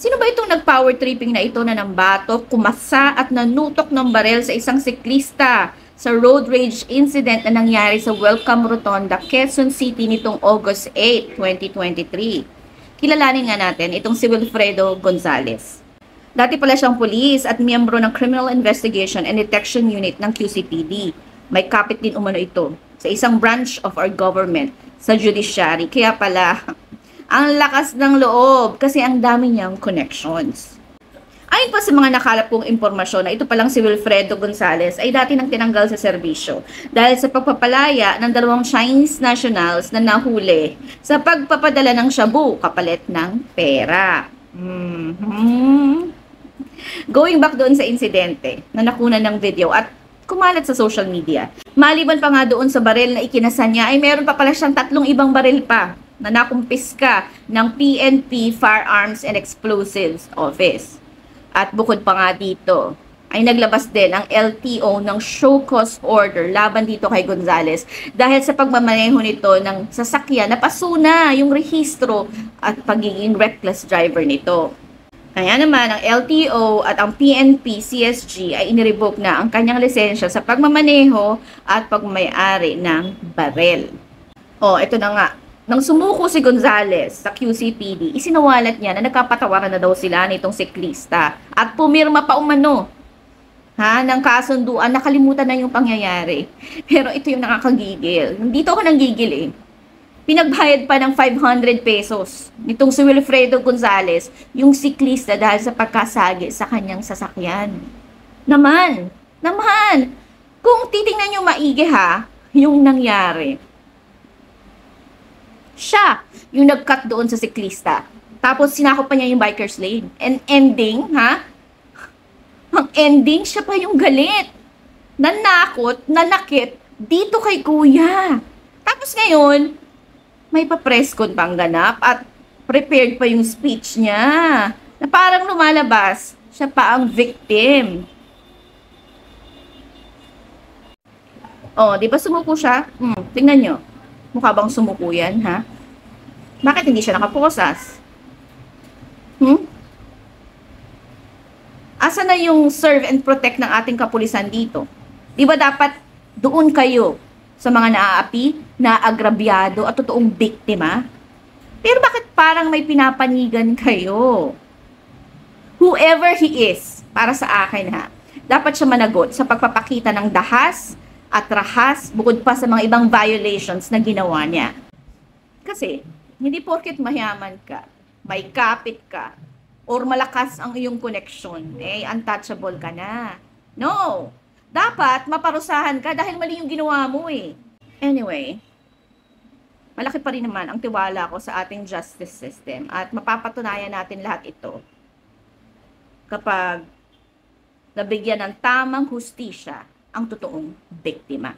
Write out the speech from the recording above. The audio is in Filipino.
Sino ba itong nag-power tripping na ito na nambato, kumasa at nanutok ng barel sa isang siklista sa road rage incident na nangyari sa Welcome Rotonda, Quezon City nitong August 8, 2023? Kilalanin nga natin itong si Wilfredo Gonzalez. Dati pala siyang pulis at miyembro ng Criminal Investigation and Detection Unit ng QCPD. May kapit din umano ito sa isang branch of our government sa judiciary. Kaya pala, ang lakas ng loob kasi ang dami niyang connections. Ayon pa sa mga nakalap kong impormasyon na ito palang si Wilfredo Gonzalez ay dati nang tinanggal sa serbisyo dahil sa pagpapalaya ng 2 Chinese nationals na nahuli sa pagpapadala ng shabu kapalit ng pera. Going back doon sa insidente na nakunan ng video at kumalat sa social media. Maliban pa nga doon sa baril na ikinasa niya ay meron pa pala siyang 3 ibang baril pa na nakumpiska ng PNP Firearms and Explosives Office. At bukod pa nga dito, ay naglabas din ang LTO ng show cause order laban dito kay Gonzalez dahil sa pagmamaneho nito ng sasakyan na pasuna yung rehistro at pagiging reckless driver nito. Kaya naman, ang LTO at ang PNP CSG ay inirevoke na ang kanyang lisensya sa pagmamaneho at pagmamay-ari ng barel. Ito na nga. Nang sumuko si Gonzalez sa QCPD, isinawalat niya na nagkapatawaran na daw sila nitong siklista at pumirma pa umano ng kasunduan. Nakalimutan na yung pangyayari. Pero ito yung nakakagigil. Dito ako nanggigil eh. Pinagbayad pa ng 500 pesos nitong si Wilfredo Gonzalez yung siklista dahil sa pagkasagi sa kanyang sasakyan. Naman, kung titingnan nyo maigi yung nangyari. Siya yung nag-cut doon sa siklista. Tapos sinakop pa niya yung biker's lane. And ending, ang ending, siya pa yung galit. Nanakot, nanakit dito kay kuya. Tapos ngayon, may pa-press con pang ganap at prepared pa yung speech niya. Na parang lumalabas, siya pa ang victim. Di ba sumuko siya? Tingnan nyo. Mukha bang sumuko yan, Bakit hindi siya nakaposas? Asa na yung serve and protect ng ating kapulisan dito? Di ba dapat doon kayo sa mga naaapi, naagrabyado at totoong biktima? Pero bakit parang may pinapanigan kayo? Whoever he is, para sa akin dapat siya managot sa pagpapakita ng dahas at rahas bukod pa sa mga ibang violations na ginawa niya. Kasi, hindi porket mayaman ka, may kapit ka, or malakas ang iyong connection, untouchable ka na. No! Dapat maparusahan ka dahil mali yung ginawa mo eh. Anyway, malaki pa rin naman ang tiwala ko sa ating justice system at mapapatunayan natin lahat ito kapag nabigyan ng tamang hustisya ang totoong biktima.